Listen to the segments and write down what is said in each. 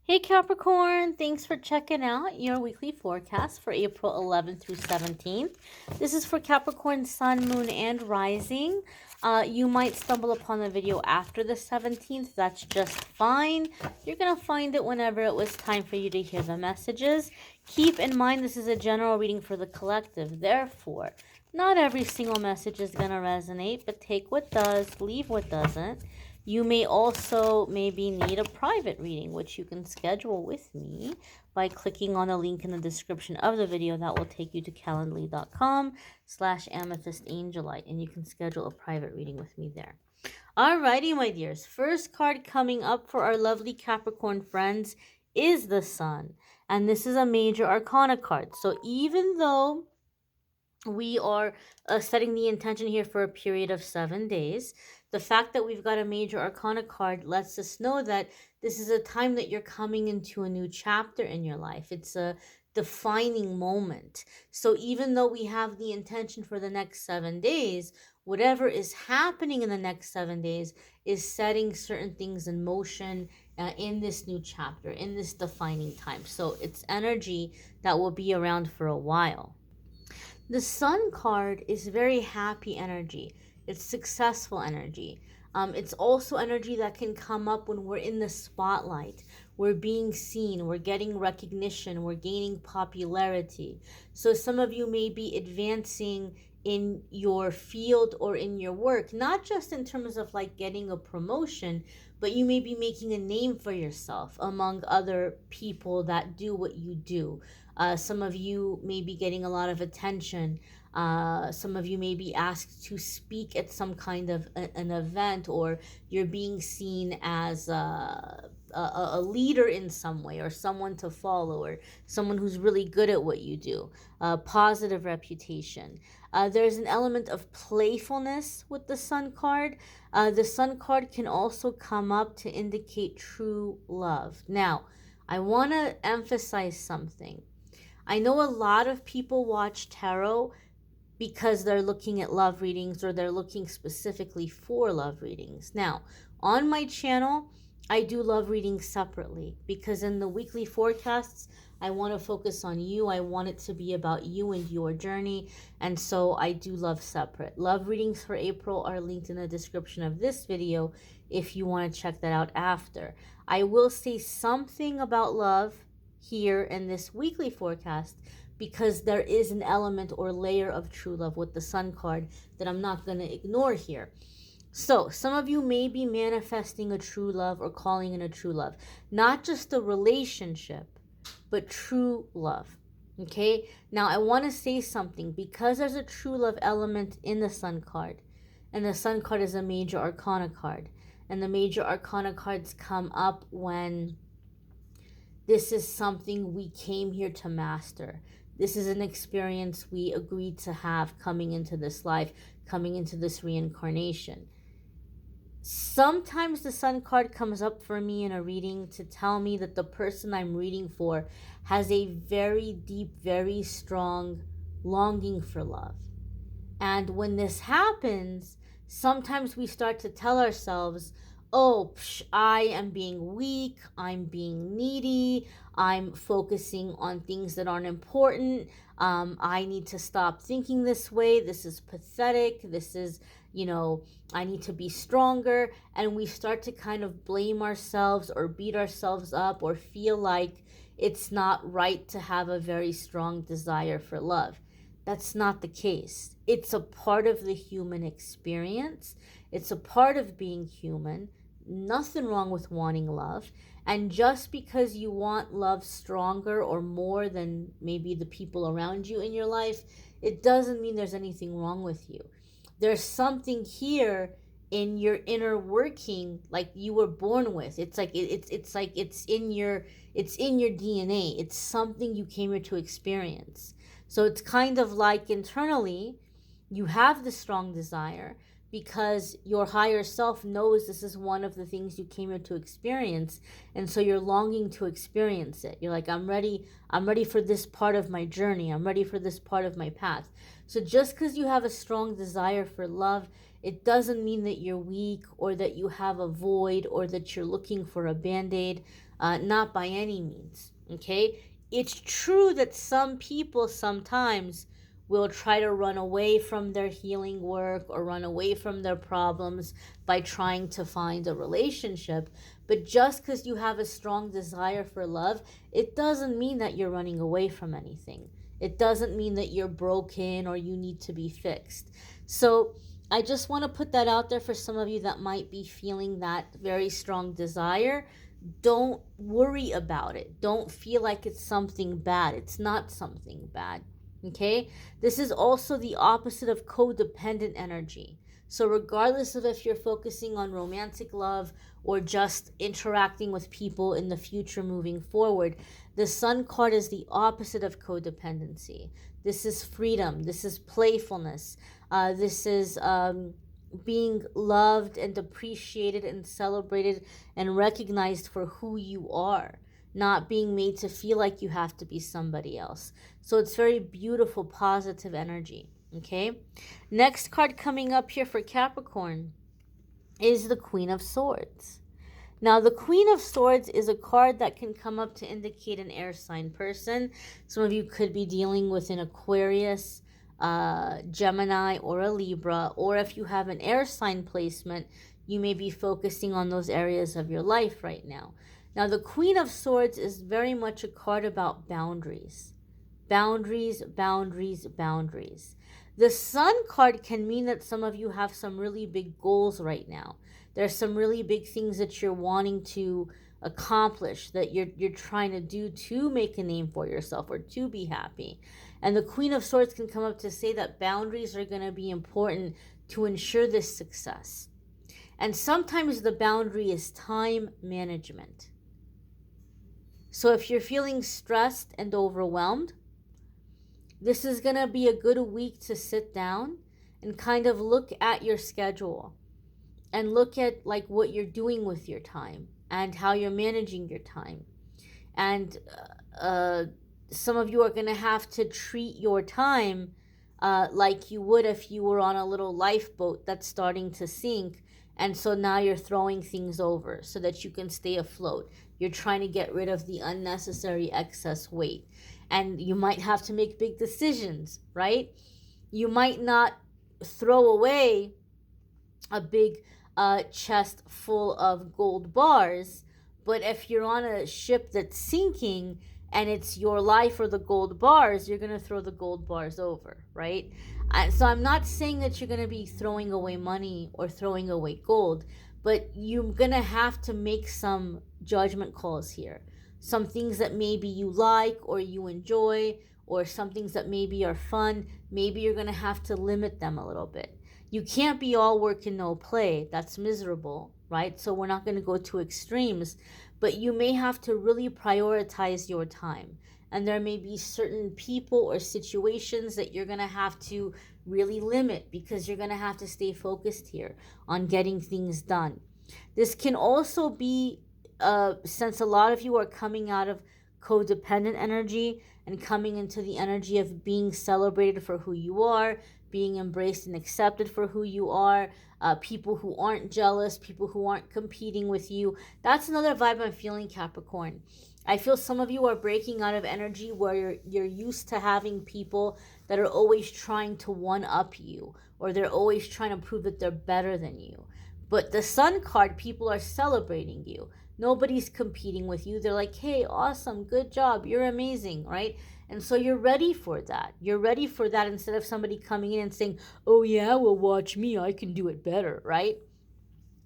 Hey Capricorn, thanks for checking out your weekly forecast for April 11th through 17th. This is for Capricorn, Sun, Moon, and Rising. You might stumble upon the video after the 17th. That's just fine. You're going to find it whenever it was time for you to hear the messages. Keep in mind this is a general reading for the collective. Therefore, not every single message is going to resonate, but take what does, leave what doesn't. You may also maybe need a private reading, which you can schedule with me by clicking on the link in the description of the video. That will take you to calendly.com/amethystangelite, and you can schedule a private reading with me there. Alrighty, my dears. First card coming up for our lovely Capricorn friends is the Sun, and this is a major arcana card. So even though we are setting the intention here for a period of 7 days, the fact that we've got a major arcana card lets us know that this is a time that you're coming into a new chapter in your life. It's a defining moment. So even though we have the intention for the next 7 days, whatever is happening in the next 7 days is setting certain things in motion in this new chapter, in this defining time. So it's energy that will be around for a while. The Sun card is very happy energy. It's successful energy. It's also energy that can come up when we're in the spotlight. We're being seen. We're getting recognition. We're gaining popularity. So some of you may be advancing in your field or in your work, not just in terms of like getting a promotion, but you may be making a name for yourself among other people that do what you do. Some of you may be getting a lot of attention. Some of you may be asked to speak at some kind of an event, or you're being seen as a leader in some way, or someone to follow, or someone who's really good at what you do. Positive reputation. There's an element of playfulness with the Sun card. The Sun card can also come up to indicate true love. Now, I want to emphasize something. I know a lot of people watch tarot because they're looking at love readings, or they're looking specifically for love readings. Now, on my channel, I do love readings separately because in the weekly forecasts, I want to focus on you. I want it to be about you and your journey. And so I do love separate. Love readings for April are linked in the description of this video if you want to check that out after. I will say something about love here in this weekly forecast because there is an element or layer of true love with the Sun card that I'm not going to ignore here. So some of you may be manifesting a true love or calling in a true love, not just a relationship, but true love. Okay, now I want to say something because there's a true love element in the Sun card, and the Sun card is a major arcana card, and the major arcana cards come up when this is something we came here to master. This is an experience we agreed to have coming into this life, coming into this reincarnation. Sometimes the Sun card comes up for me in a reading to tell me that the person I'm reading for has a very deep, very strong longing for love. And when this happens, sometimes we start to tell ourselves, oh, I am being weak, I'm being needy, I'm focusing on things that aren't important, I need to stop thinking this way, this is pathetic, this is, I need to be stronger. And we start to kind of blame ourselves or beat ourselves up or feel like it's not right to have a very strong desire for love. That's not the case. It's a part of the human experience. It's a part of being human. Nothing wrong with wanting love. And just because you want love stronger or more than maybe the people around you in your life, it doesn't mean there's anything wrong with you. There's something here in your inner working like you were born with. It's like it's in your DNA. It's something you came here to experience. So it's kind of like internally you have the strong desire, because your higher self knows this is one of the things you came here to experience, and so you're longing to experience it. You're like, I'm ready for this part of my journey, I'm ready for this part of my path. So just because you have a strong desire for love, it doesn't mean that you're weak or that you have a void or that you're looking for a band-aid. Not by any means. Okay, it's true that some people sometimes will try to run away from their healing work or run away from their problems by trying to find a relationship. But just because you have a strong desire for love, it doesn't mean that you're running away from anything. It doesn't mean that you're broken or you need to be fixed. So I just want to put that out there for some of you that might be feeling that very strong desire. Don't worry about it. Don't feel like it's something bad. It's not something bad. Okay? This is also the opposite of codependent energy. So regardless of if you're focusing on romantic love or just interacting with people in the future moving forward, the Sun card is the opposite of codependency. This is freedom. This is playfulness. This is being loved and appreciated and celebrated and recognized for who you are, not being made to feel like you have to be somebody else. So it's very beautiful, positive energy. Okay, next card coming up here for Capricorn is the Queen of Swords. Now, the Queen of Swords is a card that can come up to indicate an air sign person. Some of you could be dealing with an Aquarius, Gemini, or a Libra, or if you have an air sign placement, you may be focusing on those areas of your life right now. Now, the Queen of Swords is very much a card about boundaries. Boundaries, boundaries, boundaries. The Sun card can mean that some of you have some really big goals right now. There's some really big things that you're wanting to accomplish, that you're trying to do to make a name for yourself or to be happy. And the Queen of Swords can come up to say that boundaries are going to be important to ensure this success. And sometimes the boundary is time management. So if you're feeling stressed and overwhelmed, this is going to be a good week to sit down and kind of look at your schedule and look at like what you're doing with your time and how you're managing your time. And some of you are going to have to treat your time like you would if you were on a little lifeboat that's starting to sink. And so now you're throwing things over so that you can stay afloat. You're trying to get rid of the unnecessary excess weight. And you might have to make big decisions, right? You might not throw away a big chest full of gold bars, but if you're on a ship that's sinking and it's your life or the gold bars, you're going to throw the gold bars over, right? So I'm not saying that you're going to be throwing away money or throwing away gold, but you're going to have to make some judgment calls here. Some things that maybe you like or you enjoy, or some things that maybe are fun, maybe you're going to have to limit them a little bit. You can't be all work and no play. That's miserable, right? So we're not going to go to extremes, but you may have to really prioritize your time. And there may be certain people or situations that you're going to have to really limit because you're going to have to stay focused here on getting things done. This can also be, since a lot of you are coming out of codependent energy and coming into the energy of being celebrated for who you are, being embraced and accepted for who you are, people who aren't jealous, people who aren't competing with you. That's another vibe I'm feeling, Capricorn. I feel some of you are breaking out of energy where you're used to having people that are always trying to one-up you, or they're always trying to prove that they're better than you. But the Sun card, people are celebrating you. Nobody's competing with you. They're like, hey, awesome, good job, you're amazing, right? And so you're ready for that. You're ready for that instead of somebody coming in and saying, oh yeah, well, watch me, I can do it better, right?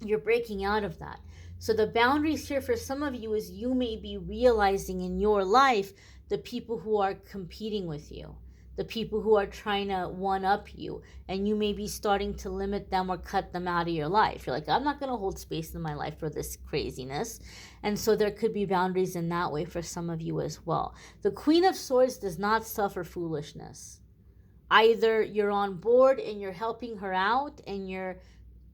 You're breaking out of that. So the boundaries here for some of you is you may be realizing in your life the people who are competing with you, the people who are trying to one-up you, and you may be starting to limit them or cut them out of your life. You're like, I'm not going to hold space in my life for this craziness. And so there could be boundaries in that way for some of you as well. The Queen of Swords does not suffer foolishness. Either you're on board and you're helping her out and you're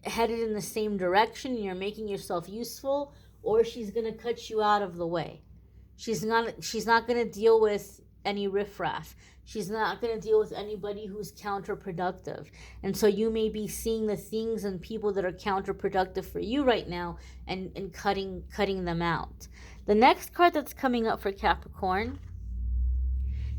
headed in the same direction and you're making yourself useful, or she's going to cut you out of the way. She's not going to deal with any riffraff. She's not going to deal with anybody who's counterproductive. And so you may be seeing the things and people that are counterproductive for you right now, and cutting them out. The next card that's coming up for Capricorn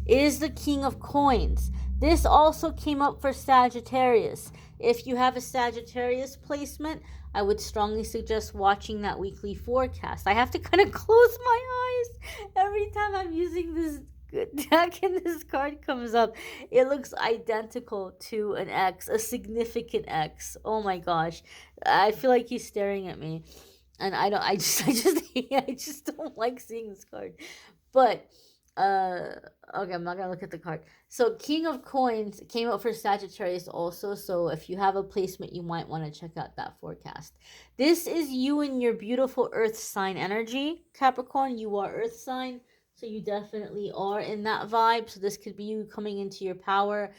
is the King of Coins. This also came up for Sagittarius. If you have a Sagittarius placement, I would strongly suggest watching that weekly forecast. I have to kind of close my eyes every time I'm using this deck and this card comes up. It looks identical to an X, a significant X. Oh my gosh. I feel like he's staring at me. And I just don't like seeing this card. But okay, I'm not gonna look at the card. So King of Coins came out for Sagittarius also, so if you have a placement, you might want to check out that forecast. This is you and your beautiful earth sign energy. Capricorn, you are earth sign, so you definitely are in that vibe. So this could be you coming into your power,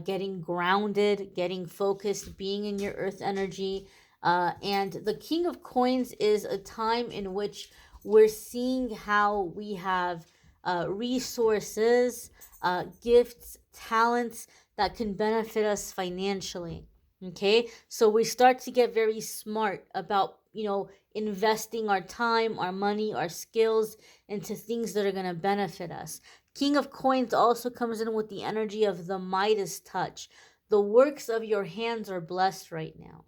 getting grounded, getting focused, being in your earth energy. And the King of Coins is a time in which we're seeing how we have resources, gifts, talents that can benefit us financially. Okay, so we start to get very smart about, investing our time, our money, our skills into things that are going to benefit us. King of Coins also comes in with the energy of the Midas touch. The works of your hands are blessed right now.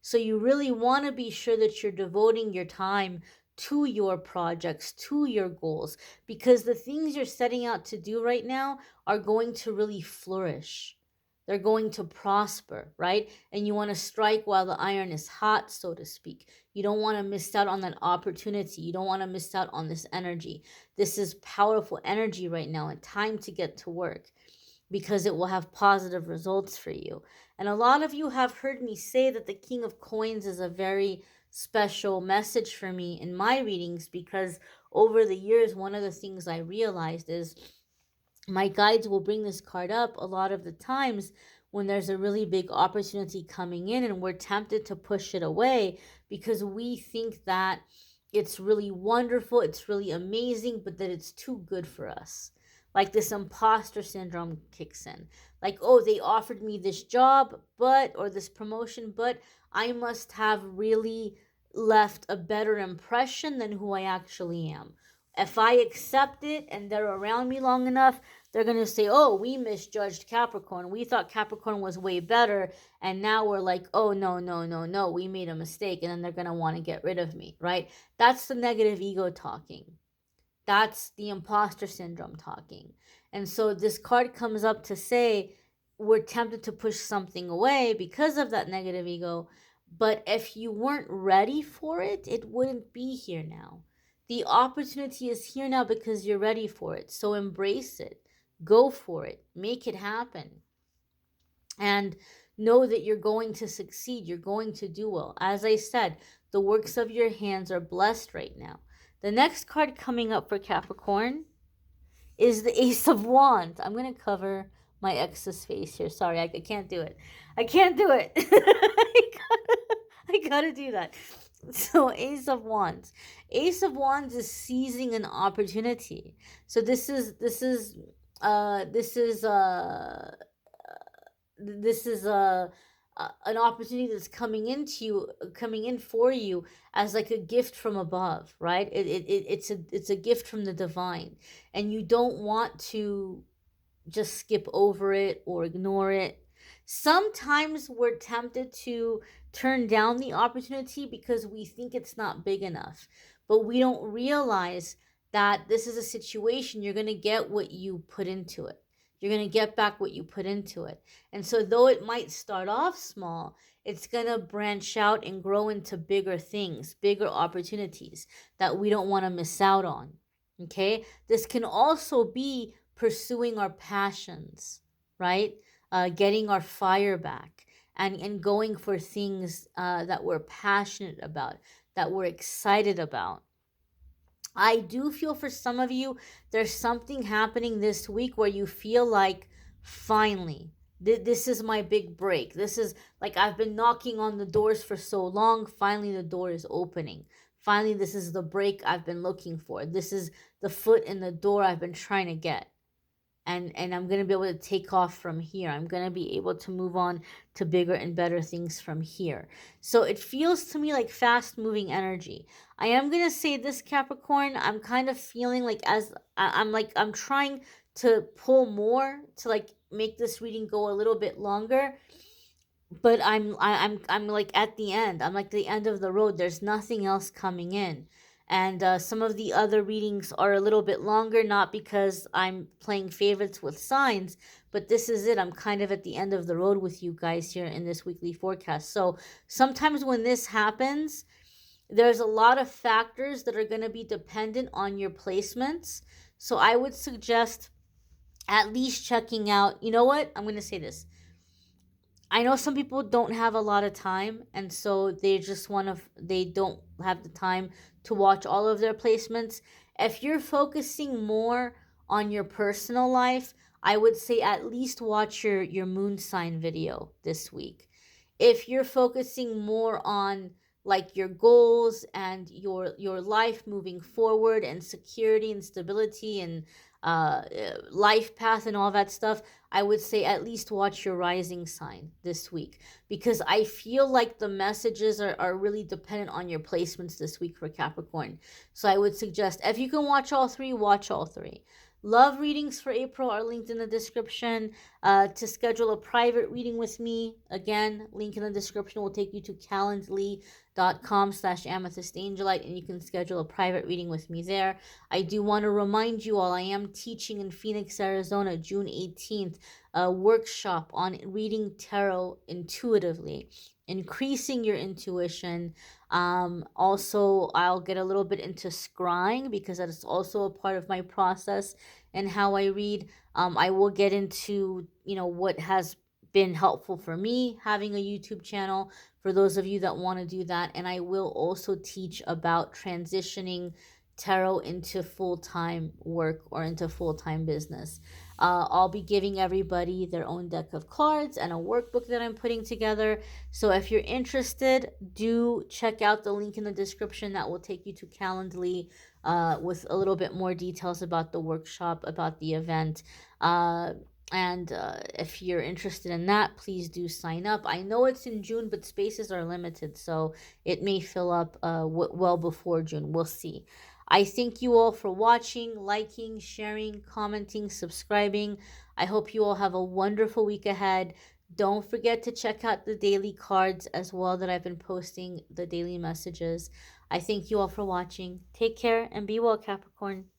So you really want to be sure that you're devoting your time to your projects, to your goals, because the things you're setting out to do right now are going to really flourish. They're going to prosper, right? And you want to strike while the iron is hot, so to speak. You don't want to miss out on that opportunity. You don't want to miss out on this energy. This is powerful energy right now, and time to get to work, because it will have positive results for you. And a lot of you have heard me say that the King of Coins is a very special message for me in my readings, because over the years, one of the things I realized is my guides will bring this card up a lot of the times when there's a really big opportunity coming in and we're tempted to push it away because we think that it's really wonderful, it's really amazing, but that it's too good for us. Like this imposter syndrome kicks in. Like, oh, they offered me this job, or this promotion, but I must have really left a better impression than who I actually am. If I accept it and they're around me long enough, they're going to say, oh, we misjudged Capricorn. We thought Capricorn was way better. And now we're like, oh, no, no, no, no, we made a mistake. And then they're going to want to get rid of me, right? That's the negative ego talking. That's the imposter syndrome talking. And so this card comes up to say we're tempted to push something away because of that negative ego. But if you weren't ready for it, it wouldn't be here now. The opportunity is here now because you're ready for it. So embrace it. Go for it. Make it happen. And know that you're going to succeed. You're going to do well. As I said, the works of your hands are blessed right now. The next card coming up for Capricorn is the Ace of Wands. I'm going to cover my ex's face here. Sorry, I can't do it. I can't do it. I gotta do that. So Ace of Wands. Ace of Wands is seizing an opportunity. So this is an opportunity that's coming in for you as like a gift from above, right? It's a gift from the divine, and you don't want to just skip over it or ignore it. Sometimes we're tempted to turn down the opportunity because we think it's not big enough, but we don't realize that this is a situation you're going to get what you put into it. You're going to get back what you put into it. And so though it might start off small, it's going to branch out and grow into bigger things, bigger opportunities that we don't want to miss out on. Okay? This can also be pursuing our passions, right? Getting our fire back and going for things that we're passionate about, that we're excited about. I do feel for some of you, there's something happening this week where you feel like, finally, This is my big break. This is like I've been knocking on the doors for so long. Finally, the door is opening. Finally, this is the break I've been looking for. This is the foot in the door I've been trying to get. And I'm going to be able to take off from here. I'm going to be able to move on to bigger and better things from here. So it feels to me like fast moving energy. I am going to say this, Capricorn, I'm kind of feeling like I'm trying to pull more to like make this reading go a little bit longer, but I'm like at the end. I'm like the end of the road. There's nothing else coming in. And some of the other readings are a little bit longer, not because I'm playing favorites with signs, but this is it. I'm kind of at the end of the road with you guys here in this weekly forecast. So sometimes when this happens, there's a lot of factors that are going to be dependent on your placements. So I would suggest at least checking out, you know what? I'm going to say this. I know some people don't have a lot of time, and so they don't have the time to watch all of their placements. If you're focusing more on your personal life, I would say at least watch your moon sign video this week. If you're focusing more on like your goals and your life moving forward and security and stability and life path and all that stuff, I would say at least watch your rising sign this week, because I feel like the messages are really dependent on your placements this week for Capricorn. So I would suggest if you can watch all three, watch all three. Love readings for April are linked in the description. To schedule a private reading with me, again, link in the description will take you to calendly.com/amethystangelite, and you can schedule a private reading with me there. I do want to remind you all, I am teaching in Phoenix, Arizona, June 18th, a workshop on reading tarot intuitively, increasing your intuition. Also, I'll get a little bit into scrying because that is also a part of my process and how I read. I will get into, what has been helpful for me having a YouTube channel for those of you that want to do that. And I will also teach about transitioning tarot into full-time work or into full-time business. I'll be giving everybody their own deck of cards and a workbook that I'm putting together. So if you're interested, do check out the link in the description that will take you to Calendly with a little bit more details about the workshop, about the event. And if you're interested in that, please do sign up. I know it's in June, but spaces are limited, so it may fill up well before June. We'll see. I thank you all for watching, liking, sharing, commenting, subscribing. I hope you all have a wonderful week ahead. Don't forget to check out the daily cards as well that I've been posting, the daily messages. I thank you all for watching. Take care and be well, Capricorn.